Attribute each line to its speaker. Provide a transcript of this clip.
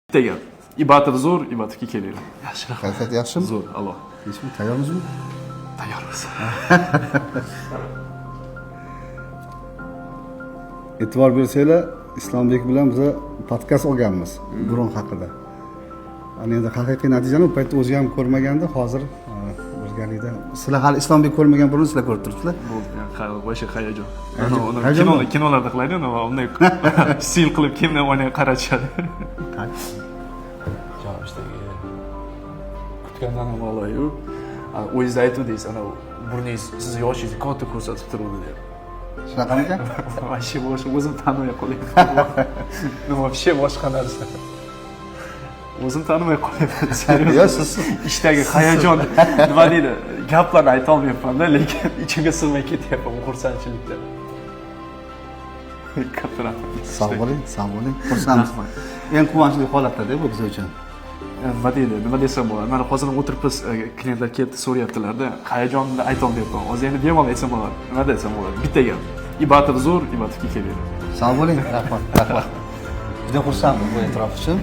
Speaker 1: Bitta gap. Ibatov zo'r, Ibatovga kelaylik.
Speaker 2: Yaxshi, kayfiyat yaxshimi?
Speaker 1: Zo'r, Alloh.
Speaker 2: Hechmi? Tayyormizmi?
Speaker 1: Tayyormiz.
Speaker 2: E'tibor bersanglar, Islombek bilan biz podkast olganmiz Buron haqida. Ana endi haqiqiy natijani u paytda o'zi ham ko'rmagandi, hozir birgalikda. Sizlar hali Islombek ko'rmagan Buronni sizlar ko'rib turibsizlar.
Speaker 1: Bo'ldi, o'sha hayajon. Kinolarda qilaydi, unday sil qilib kimni o'ynay qaratishadi. Kutgandan ham a'lo-yu. O'zingizda aytdingiz, ana burningiz sizni yoshingizni katta ko'rsatib turadi deb.
Speaker 2: Shunaqamikan?
Speaker 1: Вообще boshqa o'zim tanimay qolyapman. Вообще boshqa narsa. O'zim tanimay qolyapman.
Speaker 2: Yo'q, siz
Speaker 1: ishdagi hayajon nima deydi? Gaplarni ayta olmayapman-da, lekin ichimga sig'may ketyapman bu xursandchilikdan. Katta rahmat.
Speaker 2: Sog' bo'ling, sog' bo'ling. Xursandmiz. Eng quvonchli holatda-da bu biz uchun.
Speaker 1: Nima deydi? Nima desam bo'ladi? Mana hozir o'tiribmiz, klientlar kelib so'rayaptilar-da, hayajonni ayta olmayapman. Hozir endi bemalol aytsam bo'ladi. Nima desam bo'ladi? Bitta gap. Ibatov zo'r, Ibatovga kelaylik.
Speaker 2: Sog' bo'ling. Rahmat. Juda xursandman bu e'tirof uchun.